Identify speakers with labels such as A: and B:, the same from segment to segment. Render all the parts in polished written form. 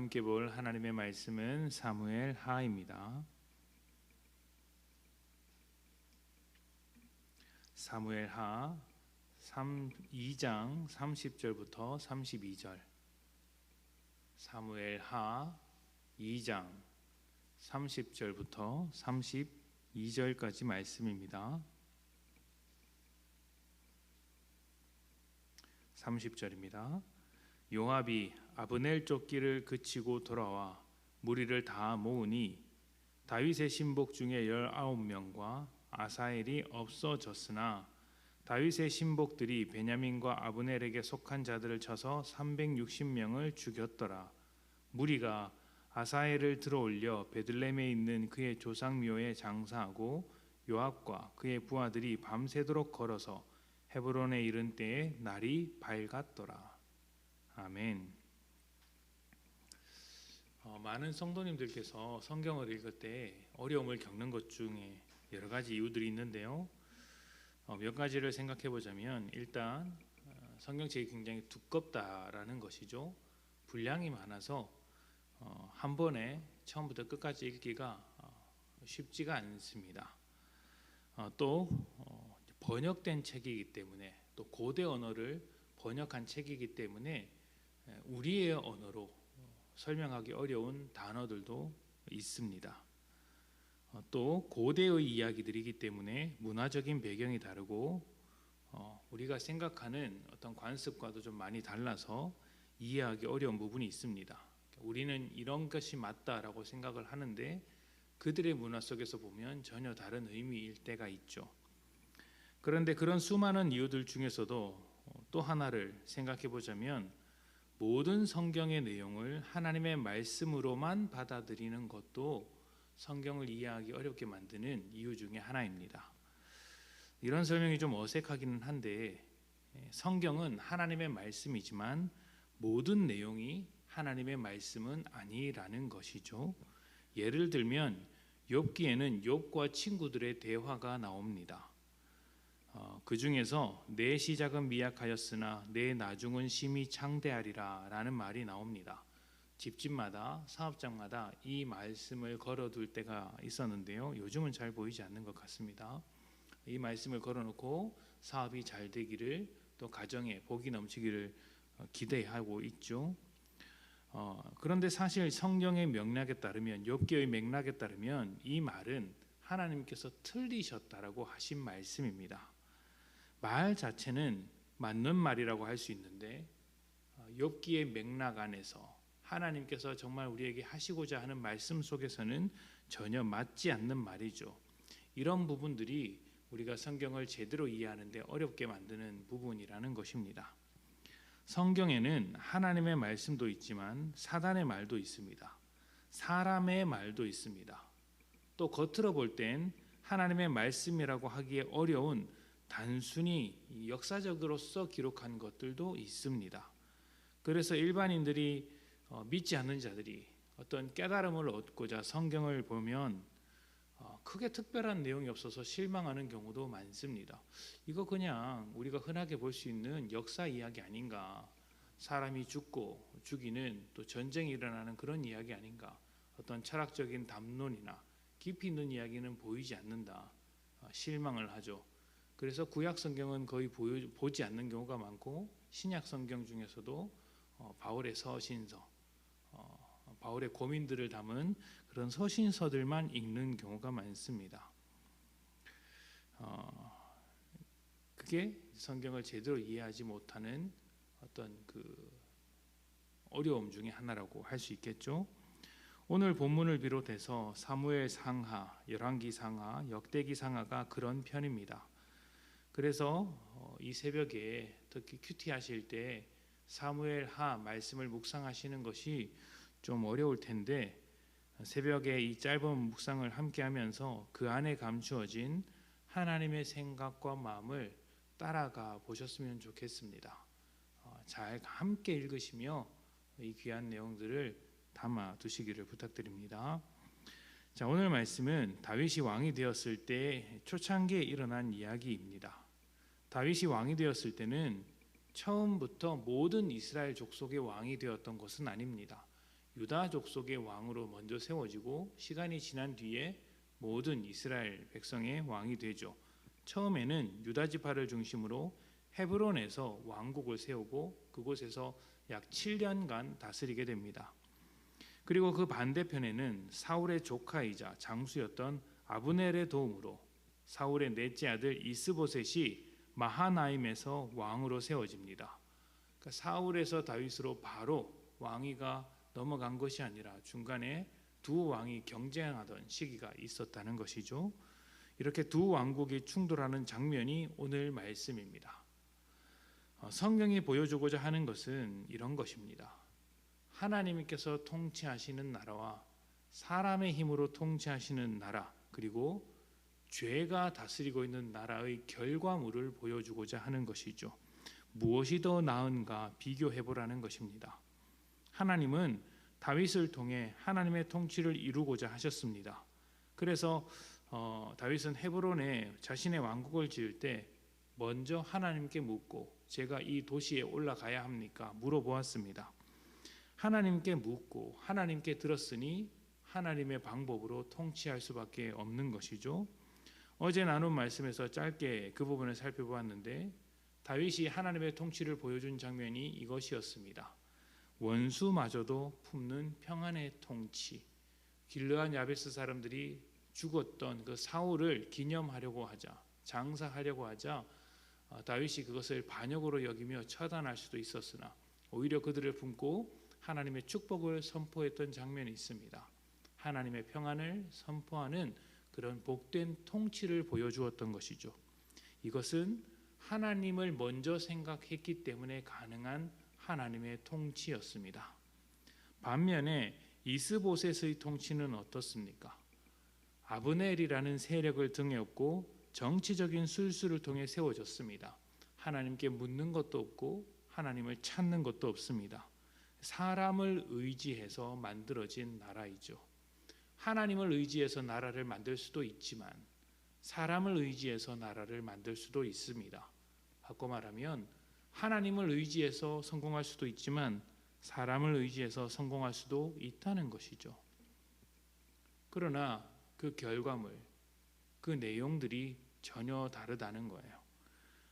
A: 함께 볼 하나님의 말씀은 사무엘 하입니다. 사무엘 하 2장 30절부터 32절. 사무엘 하 2장 30절부터 32절까지 말씀입니다. 30절입니다. 요압이 아브넬 쫓기를 그치고 돌아와 무리를 다 모으니 다윗의 신복 중에 19명과 아사엘이 없어졌으나 다윗의 신복들이 베냐민과 아브넬에게 속한 자들을 쳐서 360명을 죽였더라. 무리가 아사엘을 들어올려 베들레헴에 있는 그의 조상묘에 장사하고 요압과 그의 부하들이 밤새도록 걸어서 헤브론에 이른 때에 날이 밝았더라. 아멘. 많은 성도님들께서 성경을 읽을 때 어려움을 겪는 것 중에 여러 가지 이유들이 있는데요. 몇 가지를 생각해 보자면 일단 성경책이 굉장히 두껍다라는 것이죠. 분량이 많아서 한 번에 처음부터 끝까지 읽기가 쉽지가 않습니다. 또 번역된 책이기 때문에 또 고대 언어를 번역한 책이기 때문에 우리의 언어로 설명하기 어려운 단어들도 있습니다. 또 고대의 이야기들이기 때문에 문화적인 배경이 다르고 우리가 생각하는 어떤 관습과도 좀 많이 달라서 이해하기 어려운 부분이 있습니다. 우리는 이런 것이 맞다라고 생각을 하는데 그들의 문화 속에서 보면 전혀 다른 의미일 때가 있죠. 그런데 그런 수많은 이유들 중에서도 또 하나를 생각해 보자면 모든 성경의 내용을 하나님의 말씀으로만 받아들이는 것도 성경을 이해하기 어렵게 만드는 이유 중에 하나입니다. 이런 설명이 좀 어색하기는 한데 성경은 하나님의 말씀이지만 모든 내용이 하나님의 말씀은 아니라는 것이죠. 예를 들면 욥기에는 욥과 친구들의 대화가 나옵니다. 그 중에서 내 시작은 미약하였으나 내 나중은 심히 창대하리라 라는 말이 나옵니다. 집집마다 사업장마다 이 말씀을 걸어둘 때가 있었는데요. 요즘은 잘 보이지 않는 것 같습니다. 이 말씀을 걸어놓고 사업이 잘 되기를 또 가정에 복이 넘치기를 기대하고 있죠. 그런데 사실 성경의 맥락에 따르면 욥기의 맥락에 따르면 이 말은 하나님께서 틀리셨다라고 하신 말씀입니다. 말 자체는 맞는 말이라고 할 수 있는데 욥기의 맥락 안에서 하나님께서 정말 우리에게 하시고자 하는 말씀 속에서는 전혀 맞지 않는 말이죠. 이런 부분들이 우리가 성경을 제대로 이해하는데 어렵게 만드는 부분이라는 것입니다. 성경에는 하나님의 말씀도 있지만 사단의 말도 있습니다. 사람의 말도 있습니다. 또 겉으로 볼 땐 하나님의 말씀이라고 하기에 어려운 단순히 역사적으로서 기록한 것들도 있습니다. 그래서 일반인들이 믿지 않는 자들이 어떤 깨달음을 얻고자 성경을 보면 크게 특별한 내용이 없어서 실망하는 경우도 많습니다. 이거 그냥 우리가 흔하게 볼 수 있는 역사 이야기 아닌가, 사람이 죽고 죽이는 또 전쟁이 일어나는 그런 이야기 아닌가, 어떤 철학적인 담론이나 깊이 있는 이야기는 보이지 않는다, 실망을 하죠. 그래서 구약 성경은 거의 보지 않는 경우가 많고 신약 성경 중에서도 바울의 서신서, 바울의 고민들을 담은 그런 서신서들만 읽는 경우가 많습니다. 그게 성경을 제대로 이해하지 못하는 어떤 그 어려움 중에 하나라고 할 수 있겠죠. 오늘 본문을 비롯해서 사무엘 상하, 열왕기 상하, 역대기 상하가 그런 편입니다. 그래서 이 새벽에 특히 큐티 하실 때 사무엘 하 말씀을 묵상하시는 것이 좀 어려울 텐데 새벽에 이 짧은 묵상을 함께 하면서 그 안에 감추어진 하나님의 생각과 마음을 따라가 보셨으면 좋겠습니다. 잘 함께 읽으시며 이 귀한 내용들을 담아 두시기를 부탁드립니다. 자, 오늘 말씀은 다윗이 왕이 되었을 때 초창기에 일어난 이야기입니다. 다윗이 왕이 되었을 때는 처음부터 모든 이스라엘 족속의 왕이 되었던 것은 아닙니다. 유다 족속의 왕으로 먼저 세워지고 시간이 지난 뒤에 모든 이스라엘 백성의 왕이 되죠. 처음에는 유다 지파를 중심으로 헤브론에서 왕국을 세우고 그곳에서 약 7년간 다스리게 됩니다. 그리고 그 반대편에는 사울의 조카이자 장수였던 아브넬의 도움으로 사울의 넷째 아들 이스보셋이 마하나임에서 왕으로 세워집니다. 그러니까 사울에서 다윗으로 바로 왕위가 넘어간 것이 아니라 중간에 두 왕이 경쟁하던 시기가 있었다는 것이죠. 이렇게 두 왕국이 충돌하는 장면이 오늘 말씀입니다. 성경이 보여주고자 하는 것은 이런 것입니다. 하나님께서 통치하시는 나라와 사람의 힘으로 통치하시는 나라, 그리고 죄가 다스리고 있는 나라의 결과물을 보여주고자 하는 것이죠. 무엇이 더 나은가 비교해보라는 것입니다. 하나님은 다윗을 통해 하나님의 통치를 이루고자 하셨습니다. 그래서 다윗은 헤브론에 자신의 왕국을 지을 때 먼저 하나님께 묻고 제가 이 도시에 올라가야 합니까? 물어보았습니다. 하나님께 묻고 하나님께 들었으니 하나님의 방법으로 통치할 수밖에 없는 것이죠. 어제 나눈 말씀에서 짧게 그 부분을 살펴보았는데 다윗이 하나님의 통치를 보여준 장면이 이것이었습니다. 원수마저도 품는 평안의 통치. 길르앗 야베스 사람들이 죽었던 그 사울을 기념하려고 하자, 장사하려고 하자 다윗이 그것을 반역으로 여기며 처단할 수도 있었으나 오히려 그들을 품고 하나님의 축복을 선포했던 장면이 있습니다. 하나님의 평안을 선포하는 그런 복된 통치를 보여주었던 것이죠. 이것은 하나님을 먼저 생각했기 때문에 가능한 하나님의 통치였습니다. 반면에 이스보셋의 통치는 어떻습니까? 아브넬이라는 세력을 등에 업고 정치적인 술수를 통해 세워졌습니다. 하나님께 묻는 것도 없고 하나님을 찾는 것도 없습니다. 사람을 의지해서 만들어진 나라이죠. 하나님을 의지해서 나라를 만들 수도 있지만 사람을 의지해서 나라를 만들 수도 있습니다. 바꿔 말하면 하나님을 의지해서 성공할 수도 있지만 사람을 의지해서 성공할 수도 있다는 것이죠. 그러나 그 결과물, 그 내용들이 전혀 다르다는 거예요.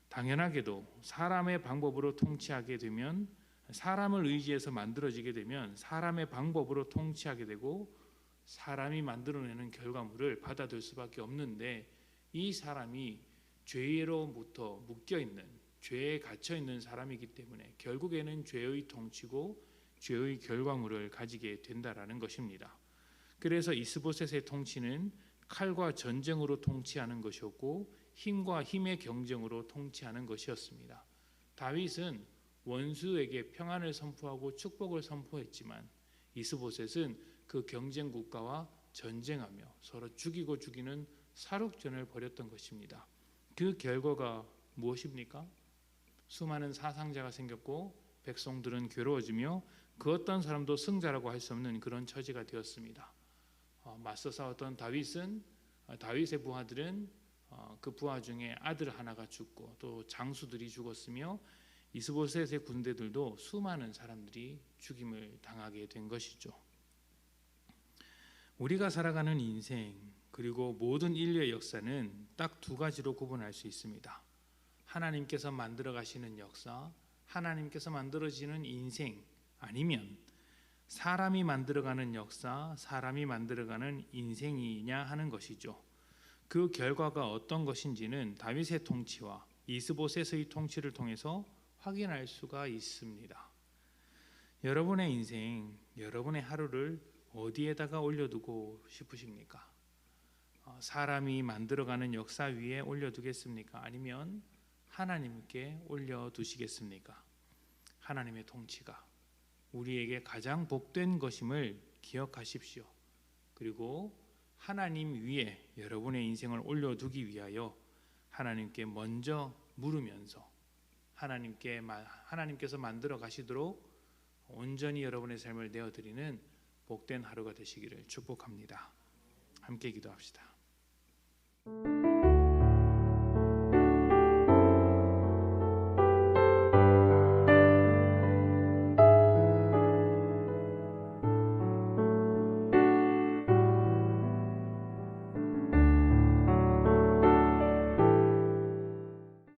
A: 당연하게도 사람의 방법으로 통치하게 되면, 사람을 의지해서 만들어지게 되면 사람의 방법으로 통치하게 되고 사람이 만들어내는 결과물을 받아들일 수밖에 없는데, 이 사람이 죄로부터 묶여있는, 죄에 갇혀있는 사람이기 때문에 결국에는 죄의 통치고 죄의 결과물을 가지게 된다라는 것입니다. 그래서 이스보셋의 통치는 칼과 전쟁으로 통치하는 것이었고 힘과 힘의 경쟁으로 통치하는 것이었습니다. 다윗은 원수에게 평안을 선포하고 축복을 선포했지만 이스보셋은 그 경쟁 국가와 전쟁하며 서로 죽이고 죽이는 살육전을 벌였던 것입니다. 그 결과가 무엇입니까? 수많은 사상자가 생겼고 백성들은 괴로워지며 그 어떤 사람도 승자라고 할 수 없는 그런 처지가 되었습니다. 맞서 싸웠던 다윗의 부하들은 그 부하 중에 아들 하나가 죽고 또 장수들이 죽었으며 이스보셋의 군대들도 수많은 사람들이 죽임을 당하게 된 것이죠. 우리가 살아가는 인생 그리고 모든 인류의 역사는 딱 두 가지로 구분할 수 있습니다. 하나님께서 만들어 가시는 역사, 하나님께서 만들어지는 인생, 아니면 사람이 만들어가는 역사, 사람이 만들어가는 인생이냐 하는 것이죠. 그 결과가 어떤 것인지는 다윗의 통치와 이스보셋의 통치를 통해서 확인할 수가 있습니다. 여러분의 인생, 여러분의 하루를 어디에다가 올려두고 싶으십니까? 사람이 만들어가는 역사 위에 올려두겠습니까? 아니면 하나님께 올려두시겠습니까? 하나님의 통치가 우리에게 가장 복된 것임을 기억하십시오. 그리고 하나님 위에 여러분의 인생을 올려두기 위하여 하나님께 먼저 물으면서 하나님께서 만들어 가시도록 온전히 여러분의 삶을 내어드리는 복된 하루가 되시기를 축복합니다. 함께 기도합시다.